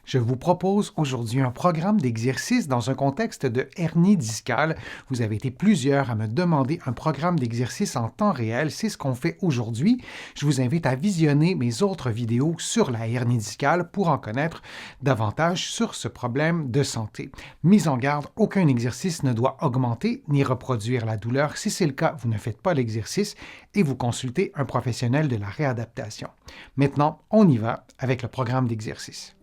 Je vous propose aujourd'hui un programme d'exercice dans un contexte de hernie discale. Vous avez été plusieurs à me demander un programme d'exercice en temps réel. C'est ce qu'on fait aujourd'hui. Je vous invite à visionner mes autres vidéos sur la hernie discale pour en connaître davantage sur ce problème de santé. Mise en garde, aucun exercice ne doit augmenter ni reproduire la douleur. Si c'est le cas, vous ne faites pas l'exercice et vous consultez un professionnel de la réadaptation. Maintenant, on y va avec le programme d'exercice.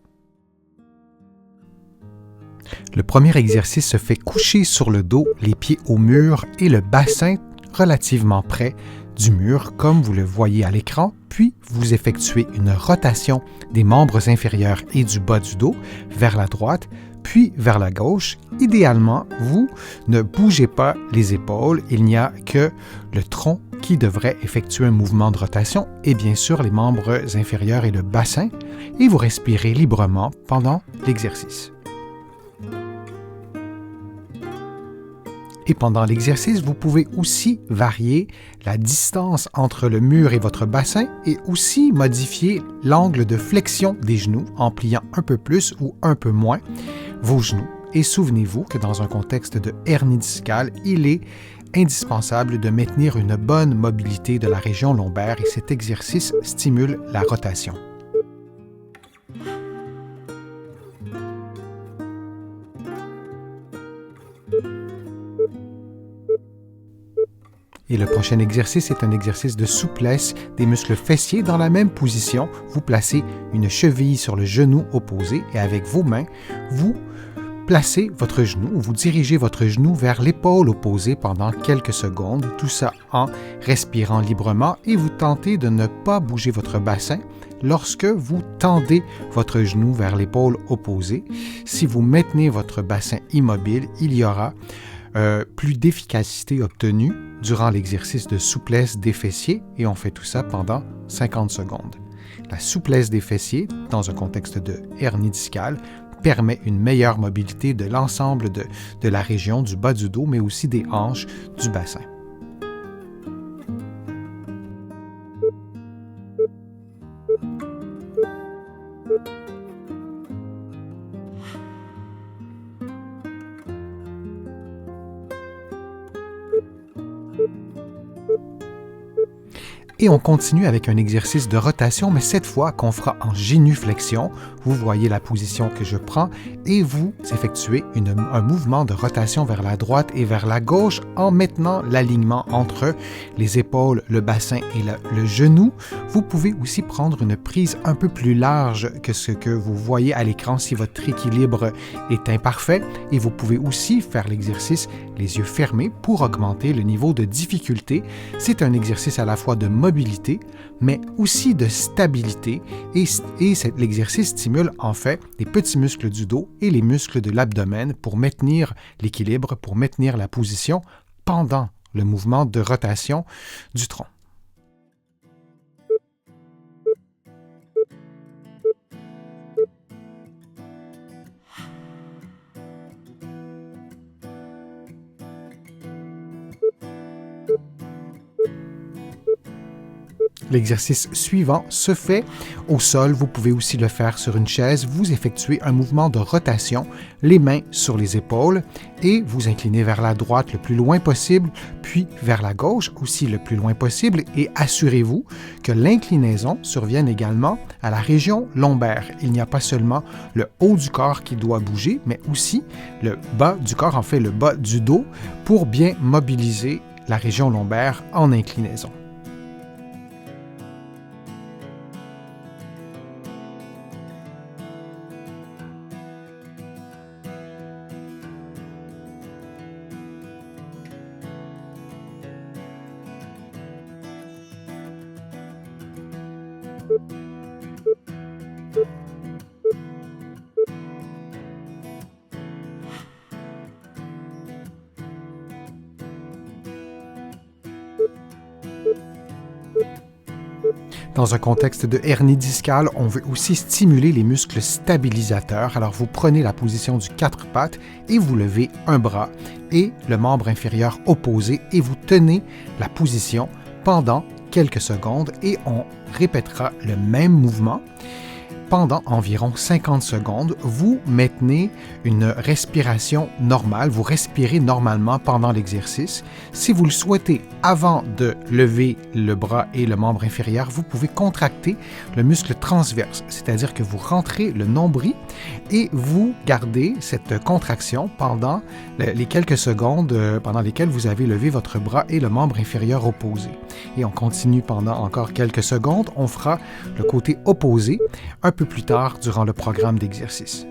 Le premier exercice se fait coucher sur le dos, les pieds au mur et le bassin relativement près du mur, comme vous le voyez à l'écran, puis vous effectuez une rotation des membres inférieurs et du bas du dos vers la droite, puis vers la gauche. Idéalement, vous ne bougez pas les épaules, il n'y a que le tronc qui devrait effectuer un mouvement de rotation et bien sûr les membres inférieurs et le bassin, et vous respirez librement pendant l'exercice. Et pendant l'exercice, vous pouvez aussi varier la distance entre le mur et votre bassin et aussi modifier l'angle de flexion des genoux en pliant un peu plus ou un peu moins vos genoux. Et souvenez-vous que dans un contexte de hernie discale, il est indispensable de maintenir une bonne mobilité de la région lombaire et cet exercice stimule la rotation. Et le prochain exercice est un exercice de souplesse des muscles fessiers. Dans la même position, vous placez une cheville sur le genou opposé et avec vos mains, vous placez votre genou ou vous dirigez votre genou vers l'épaule opposée pendant quelques secondes, tout ça en respirant librement et vous tentez de ne pas bouger votre bassin lorsque vous tendez votre genou vers l'épaule opposée. Si vous maintenez votre bassin immobile, il y aura plus d'efficacité obtenue durant l'exercice de souplesse des fessiers et on fait tout ça pendant 50 secondes. La souplesse des fessiers, dans un contexte de hernie discale, permet une meilleure mobilité de l'ensemble de la région du bas du dos, mais aussi des hanches du bassin. Et on continue avec un exercice de rotation, mais cette fois qu'on fera en génuflexion. Vous voyez la position que je prends et vous effectuez un mouvement de rotation vers la droite et vers la gauche en maintenant l'alignement entre les épaules, le bassin et le genou. Vous pouvez aussi prendre une prise un peu plus large que ce que vous voyez à l'écran si votre équilibre est imparfait et vous pouvez aussi faire l'exercice les yeux fermés pour augmenter le niveau de difficulté. C'est un exercice à la fois de mobilité, mais aussi de stabilité et l'exercice stimule en fait les petits muscles du dos et les muscles de l'abdomen pour maintenir l'équilibre, pour maintenir la position pendant le mouvement de rotation du tronc. L'exercice suivant se fait au sol. Vous pouvez aussi le faire sur une chaise. Vous effectuez un mouvement de rotation, les mains sur les épaules et vous inclinez vers la droite le plus loin possible, puis vers la gauche aussi le plus loin possible et assurez-vous que l'inclinaison survienne également à la région lombaire. Il n'y a pas seulement le haut du corps qui doit bouger, mais aussi le bas du corps, en fait le bas du dos, pour bien mobiliser la région lombaire en inclinaison. Dans un contexte de hernie discale, on veut aussi stimuler les muscles stabilisateurs. Alors vous prenez la position du quatre pattes et vous levez un bras et le membre inférieur opposé et vous tenez la position pendant quelques secondes et on répétera le même mouvement pendant environ 50 secondes. Vous maintenez une respiration normale, vous respirez normalement pendant l'exercice. Si vous le souhaitez, avant de lever le bras et le membre inférieur, vous pouvez contracter le muscle transverse, c'est-à-dire que vous rentrez le nombril et vous gardez cette contraction pendant les quelques secondes pendant lesquelles vous avez levé votre bras et le membre inférieur opposé. Et on continue pendant encore quelques secondes. On fera le côté opposé un peu plus tard durant le programme d'exercice.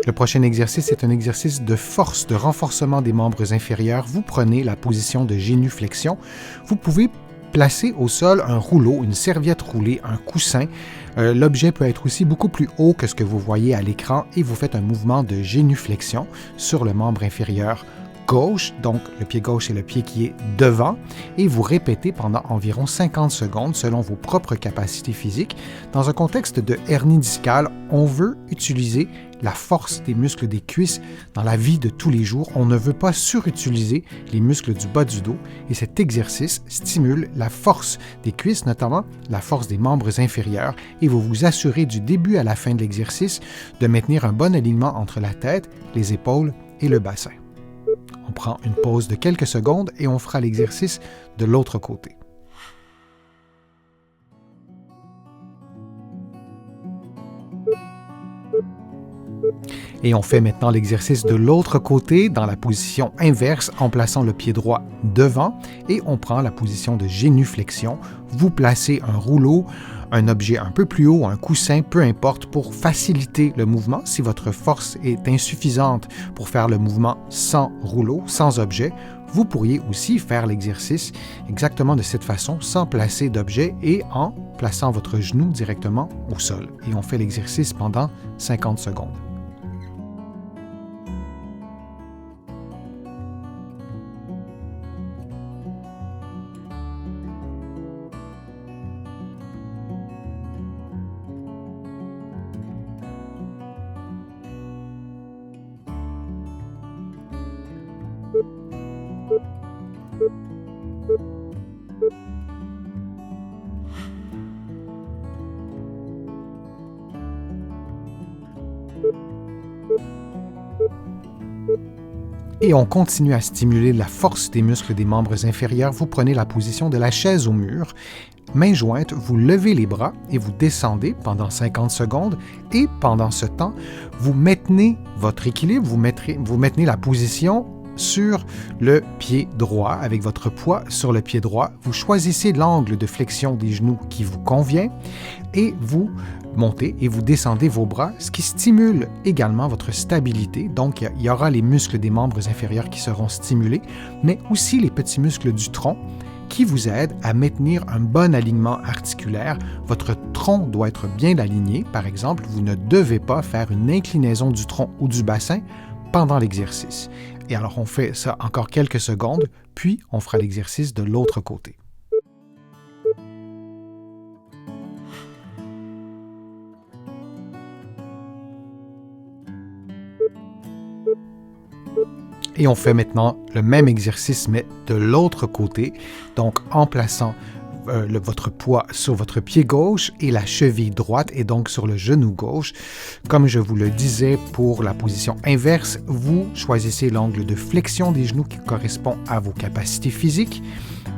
Le prochain exercice est un exercice de force, de renforcement des membres inférieurs. Vous prenez la position de génuflexion. Vous pouvez placer au sol un rouleau, une serviette roulée, un coussin. L'objet peut être aussi beaucoup plus haut que ce que vous voyez à l'écran et vous faites un mouvement de génuflexion sur le membre inférieur gauche, donc le pied gauche est le pied qui est devant, et vous répétez pendant environ 50 secondes selon vos propres capacités physiques. Dans un contexte de hernie discale, on veut utiliser la force des muscles des cuisses dans la vie de tous les jours. On ne veut pas surutiliser les muscles du bas du dos et cet exercice stimule la force des cuisses, notamment la force des membres inférieurs, et vous vous assurez du début à la fin de l'exercice de maintenir un bon alignement entre la tête, les épaules et le bassin. On prend une pause de quelques secondes et on fera l'exercice de l'autre côté. Et on fait maintenant l'exercice de l'autre côté dans la position inverse en plaçant le pied droit devant et on prend la position de génuflexion. Vous placez un rouleau, un objet un peu plus haut, un coussin, peu importe, pour faciliter le mouvement. Si votre force est insuffisante pour faire le mouvement sans rouleau, sans objet, vous pourriez aussi faire l'exercice exactement de cette façon, sans placer d'objet et en plaçant votre genou directement au sol. Et on fait l'exercice pendant 50 secondes. Et on continue à stimuler la force des muscles des membres inférieurs. Vous prenez la position de la chaise au mur. Main jointe, vous levez les bras et vous descendez pendant 50 secondes. Et pendant ce temps, vous maintenez votre équilibre, vous maintenez la position sur le pied droit avec votre poids sur le pied droit. Vous choisissez l'angle de flexion des genoux qui vous convient et vous montez et vous descendez vos bras, ce qui stimule également votre stabilité. Donc, il y aura les muscles des membres inférieurs qui seront stimulés, mais aussi les petits muscles du tronc qui vous aident à maintenir un bon alignement articulaire. Votre tronc doit être bien aligné. Par exemple, vous ne devez pas faire une inclinaison du tronc ou du bassin pendant l'exercice. Et alors, on fait ça encore quelques secondes, puis on fera l'exercice de l'autre côté. Et on fait maintenant le même exercice, mais de l'autre côté, donc en plaçant votre poids sur votre pied gauche et la cheville droite et donc sur le genou gauche. Comme je vous le disais, pour la position inverse, vous choisissez l'angle de flexion des genoux qui correspond à vos capacités physiques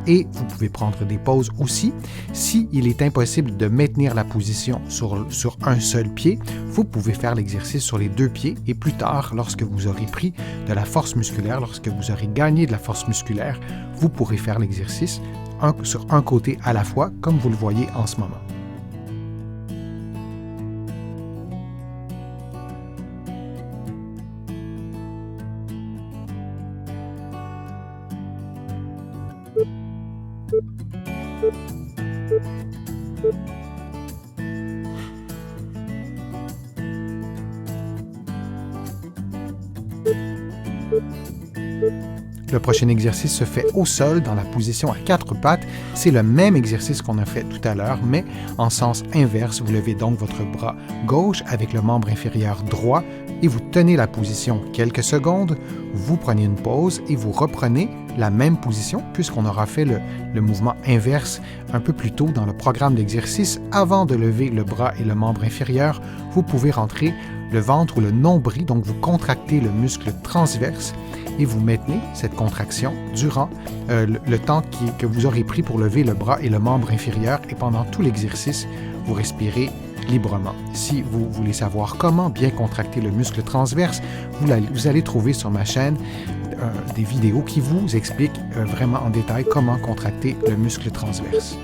et vous pouvez prendre des pauses aussi. S'il est impossible de maintenir la position sur un seul pied, vous pouvez faire l'exercice sur les deux pieds et plus tard, lorsque vous aurez pris de la force musculaire, lorsque vous aurez gagné de la force musculaire, vous pourrez faire l'exercice sur un côté à la fois, comme vous le voyez en ce moment. Le prochain exercice se fait au sol dans la position à quatre pattes. C'est le même exercice qu'on a fait tout à l'heure, mais en sens inverse. Vous levez donc votre bras gauche avec le membre inférieur droit et vous tenez la position quelques secondes, vous prenez une pause et vous reprenez la même position puisqu'on aura fait le mouvement inverse un peu plus tôt dans le programme d'exercice. Avant de lever le bras et le membre inférieur, vous pouvez rentrer le ventre ou le nombril, donc vous contractez le muscle transverse et vous maintenez cette contraction durant le temps que vous aurez pris pour lever le bras et le membre inférieur et pendant tout l'exercice, vous respirez librement. Si vous voulez savoir comment bien contracter le muscle transverse, vous allez trouver sur ma chaîne des vidéos qui vous expliquent vraiment en détail comment contracter le muscle transverse.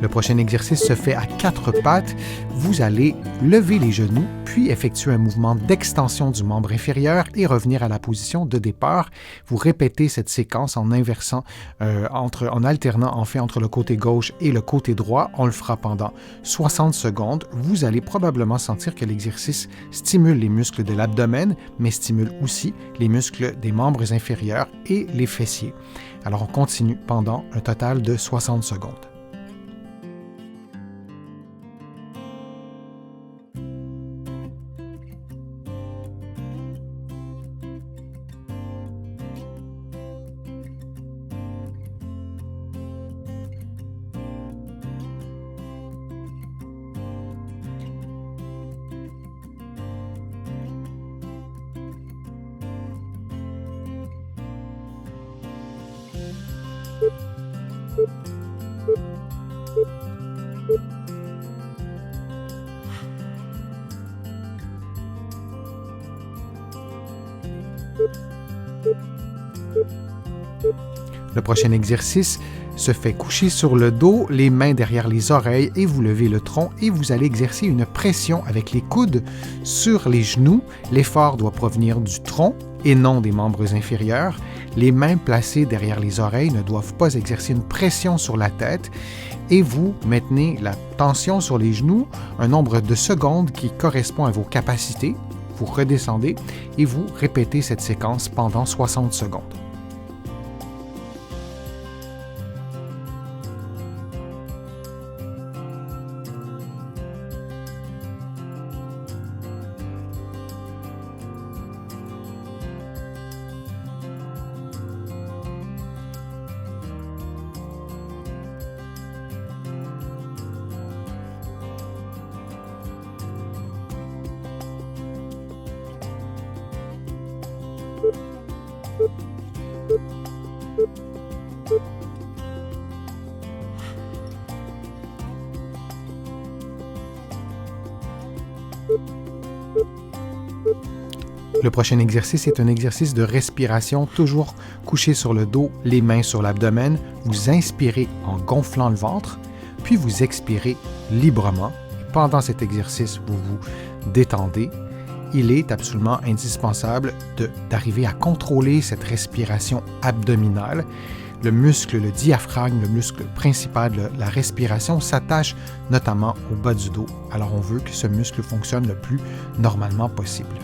Le prochain exercice se fait à 4 pattes. Vous allez lever les genoux, puis effectuer un mouvement d'extension du membre inférieur et revenir à la position de départ. Vous répétez cette séquence en inversant, en alternant en fait entre le côté gauche et le côté droit. On le fera pendant 60 secondes. Vous allez probablement sentir que l'exercice stimule les muscles de l'abdomen, mais stimule aussi les muscles des membres inférieurs et les fessiers. Alors on continue pendant un total de 60 secondes. Le prochain exercice se fait coucher sur le dos, les mains derrière les oreilles et vous levez le tronc et vous allez exercer une pression avec les coudes sur les genoux. L'effort doit provenir du tronc et non des membres inférieurs. Les mains placées derrière les oreilles ne doivent pas exercer une pression sur la tête et vous maintenez la tension sur les genoux un nombre de secondes qui correspond à vos capacités. Vous redescendez et vous répétez cette séquence pendant 60 secondes. Le prochain exercice est un exercice de respiration, toujours couché sur le dos, les mains sur l'abdomen. Vous inspirez en gonflant le ventre, puis vous expirez librement. Et pendant cet exercice, vous vous détendez. Il est absolument indispensable d'arriver à contrôler cette respiration abdominale. Le muscle, le diaphragme, le muscle principal de la respiration s'attache notamment au bas du dos. Alors on veut que ce muscle fonctionne le plus normalement possible.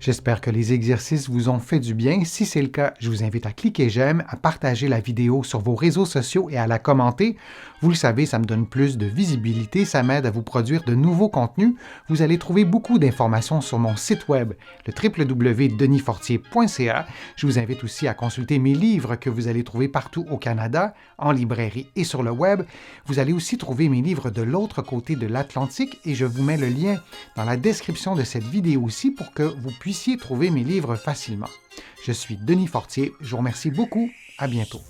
J'espère que les exercices vous ont fait du bien. Si c'est le cas, je vous invite à cliquer j'aime, à partager la vidéo sur vos réseaux sociaux et à la commenter. Vous le savez, ça me donne plus de visibilité, ça m'aide à vous produire de nouveaux contenus. Vous allez trouver beaucoup d'informations sur mon site web, le www.denisfortier.ca. Je vous invite aussi à consulter mes livres que vous allez trouver partout au Canada, en librairie et sur le web. Vous allez aussi trouver mes livres de l'autre côté de l'Atlantique et je vous mets le lien dans la description de cette vidéo aussi pour que vous puissiez trouver mes livres facilement. Je suis Denis Fortier, je vous remercie beaucoup, à bientôt.